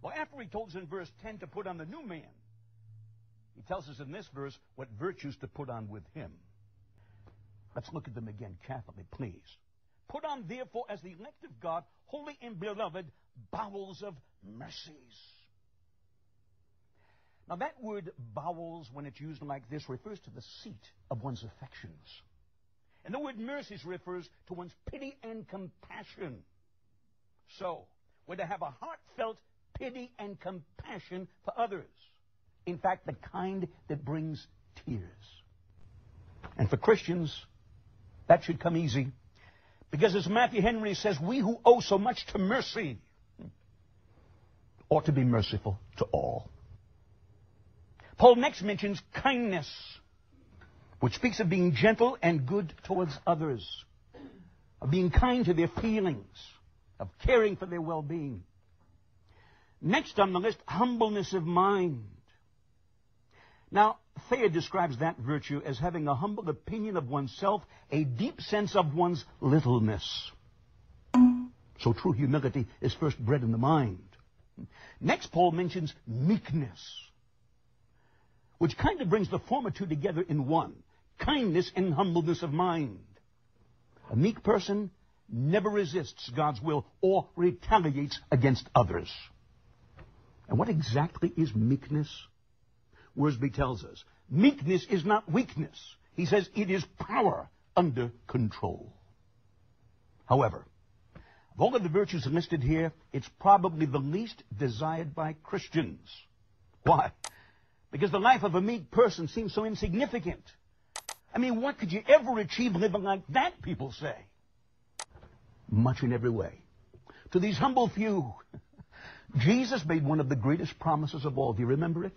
Well, after he told us in verse 10 to put on the new man, he tells us in this verse what virtues to put on with him. Let's look at them again carefully, please. Put on, therefore, as the elect of God, holy and beloved, bowels of mercies. Now, that word bowels, when it's used like this, refers to the seat of one's affections. And the word mercies refers to one's pity and compassion. So, we're to have a heartfelt pity and compassion for others. In fact, the kind that brings tears. And for Christians, that should come easy. Because as Matthew Henry says, we who owe so much to mercy ought to be merciful to all. Paul next mentions kindness, which speaks of being gentle and good towards others, of being kind to their feelings, of caring for their well-being. Next on the list, humbleness of mind. Now, Thayer describes that virtue as having a humble opinion of oneself, a deep sense of one's littleness. So true humility is first bred in the mind. Next, Paul mentions meekness, which kind of brings the former two together in one. Kindness and humbleness of mind. A meek person never resists God's will or retaliates against others. And what exactly is meekness? Worsby tells us, meekness is not weakness. He says it is power under control. However, of all of the virtues listed here, it's probably the least desired by Christians. Why? Because the life of a meek person seems so insignificant. I mean, what could you ever achieve living like that, people say? Much in every way. To these humble few, Jesus made one of the greatest promises of all. Do you remember it?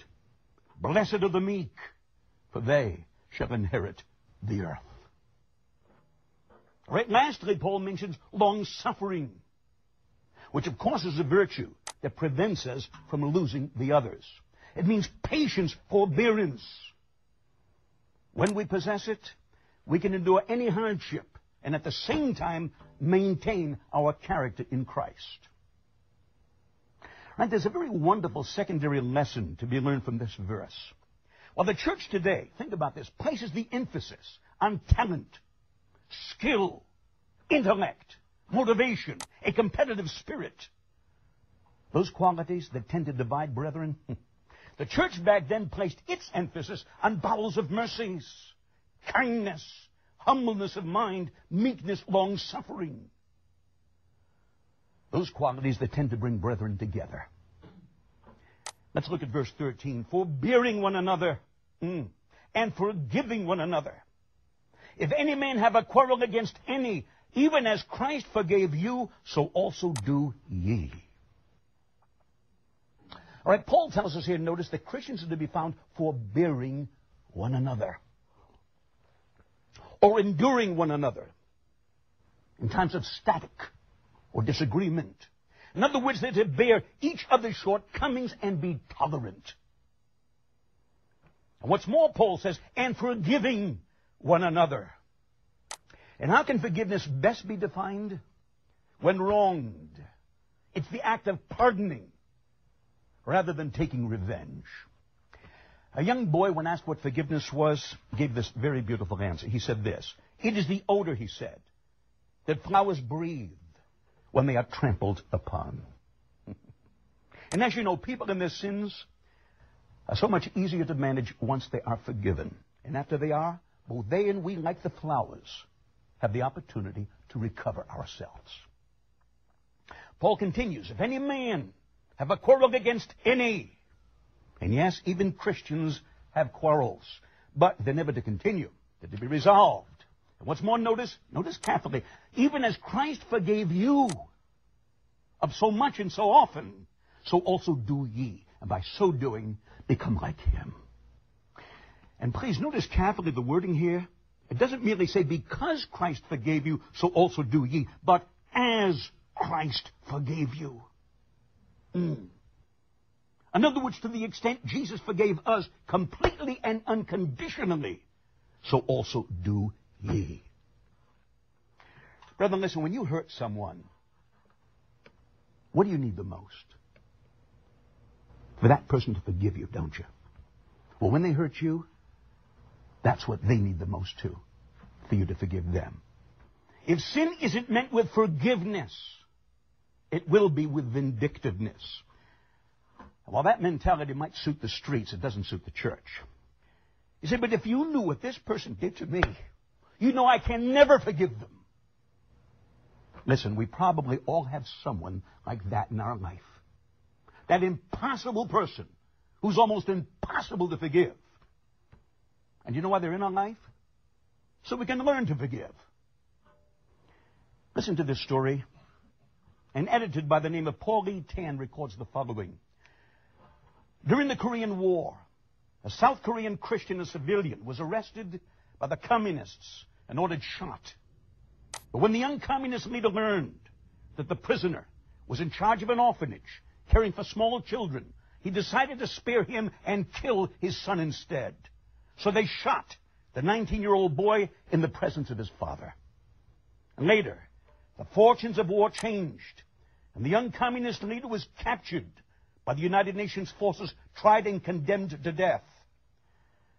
Blessed are the meek, for they shall inherit the earth. All right, lastly, Paul mentions long-suffering, which of course is a virtue that prevents us from losing the others. It means patience, forbearance. When we possess it, we can endure any hardship and at the same time maintain our character in Christ. Right, there's a very wonderful secondary lesson to be learned from this verse. Well, the church today, think about this, places the emphasis on talent, skill, intellect, motivation, a competitive spirit. Those qualities that tend to divide brethren. The church back then placed its emphasis on bowels of mercies, kindness, humbleness of mind, meekness, long-suffering. Those qualities that tend to bring brethren together. Let's look at verse 13. Forbearing one another and forgiving one another. If any man have a quarrel against any, even as Christ forgave you, so also do ye. All right, Paul tells us here, notice, that Christians are to be found forbearing one another, or enduring one another in times of static or disagreement. In other words, they're to bear each other's shortcomings and be tolerant. And what's more, Paul says, and forgiving one another. And how can forgiveness best be defined? When wronged. It's the act of pardoning rather than taking revenge. A young boy, when asked what forgiveness was, gave this very beautiful answer. He said this: it is the odor, he said, that flowers breathe when they are trampled upon. And as you know, people in their sins are so much easier to manage once they are forgiven. And after they are, both they and we, like the flowers, have the opportunity to recover ourselves. Paul continues, if any man have a quarrel against any, and yes, even Christians have quarrels, but they're never to continue. They're to be resolved. And what's more, notice carefully, even as Christ forgave you of so much and so often, so also do ye. And by so doing, become like him. And please notice carefully the wording here. It doesn't merely say, because Christ forgave you, so also do ye, but as Christ forgave you. In other words, to the extent Jesus forgave us completely and unconditionally, so also do ye. Brethren, listen, when you hurt someone, what do you need the most? for that person to forgive you, don't you? Well, when they hurt you, that's what they need the most too, for you to forgive them. If sin isn't met with forgiveness, it will be with vindictiveness. While that mentality might suit the streets, it doesn't suit the church. You say, but if you knew what this person did to me, you know I can never forgive them. Listen, we probably all have someone like that in our life. That impossible person who's almost impossible to forgive. And you know why they're in our life? So we can learn to forgive. Listen to this story. An editor by the name of Paul E. Tan records the following. During the Korean War, a South Korean Christian, a civilian, was arrested by the communists and ordered shot. But when the young communist leader learned that the prisoner was in charge of an orphanage caring for small children, he decided to spare him and kill his son instead. So they shot the 19-year-old boy in the presence of his father. And later, the fortunes of war changed, and the young communist leader was captured by the United Nations forces, tried and condemned to death.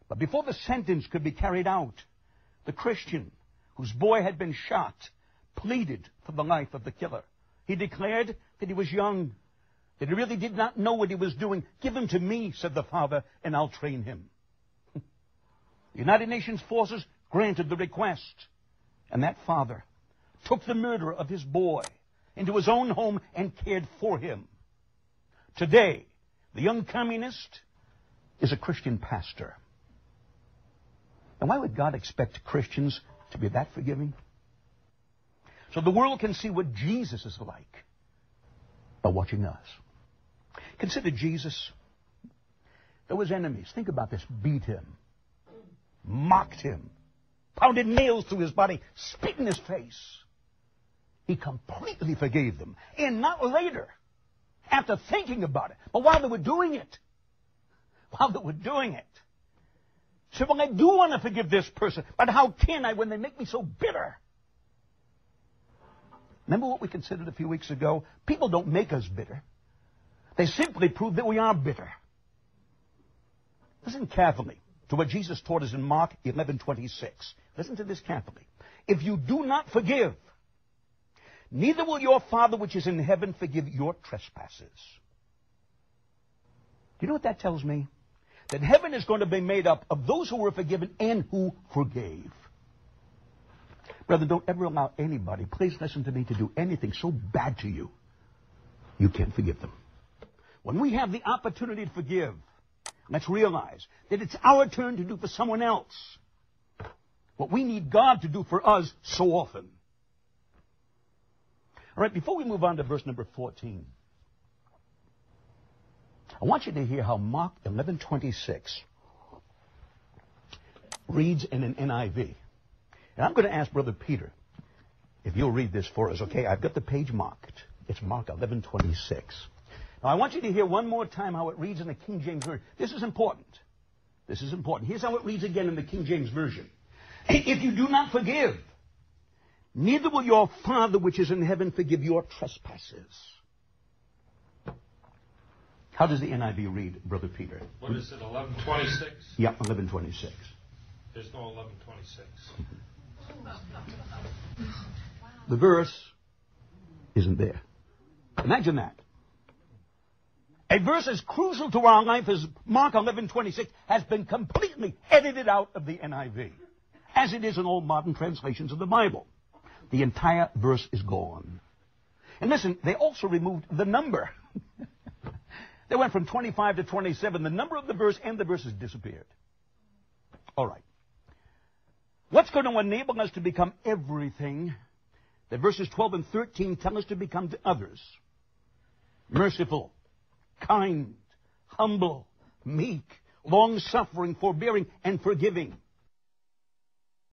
But before the sentence could be carried out, the Christian, whose boy had been shot, pleaded for the life of the killer. He declared that he was young, that he really did not know what he was doing. Give him to me, said the father, and I'll train him. The United Nations forces granted the request, and that father took the murderer of his boy into his own home and cared for him. Today, the young communist is a Christian pastor. And why would God expect Christians to be that forgiving? So the world can see what Jesus is like by watching us. Consider Jesus. There was enemies. Think about this. Beat him. Mocked him. Pounded nails through his body. Spit in his face. He completely forgave them. And not later, after thinking about it, but while they were doing it. So, well, I do want to forgive this person, but how can I when they make me so bitter? Remember what we considered a few weeks ago? People don't make us bitter. They simply prove that we are bitter. Listen carefully to what Jesus taught us in Mark 11:26. Listen to this carefully. If you do not forgive, neither will your Father which is in heaven forgive your trespasses. Do you know what that tells me? That heaven is going to be made up of those who were forgiven and who forgave. Brother, don't ever allow anybody, please listen to me, to do anything so bad to you, you can't forgive them. When we have the opportunity to forgive, let's realize that it's our turn to do for someone else what we need God to do for us so often. All right, before we move on to verse number 14, I want you to hear how Mark 11:26 reads in an NIV. And I'm going to ask Brother Peter if you'll read this for us, okay? I've got the page marked. It's Mark 11:26. Now, I want you to hear one more time how it reads in the King James Version. This is important. Here's how it reads again in the King James Version. If you do not forgive, neither will your Father which is in heaven forgive your trespasses. How does the NIV read, Brother Peter? What is it, 11:26? Yeah, 11:26. There's no 11:26. The verse isn't there. Imagine that. A verse as crucial to our life as Mark 11:26 has been completely edited out of the NIV, as it is in all modern translations of the Bible. The entire verse is gone. And listen, they also removed the number. They went from 25 to 27. The number of the verse and the verse has disappeared. All right. What's going to enable us to become everything that verses 12 and 13 tell us to become to others? Merciful, kind, humble, meek, long-suffering, forbearing, and forgiving.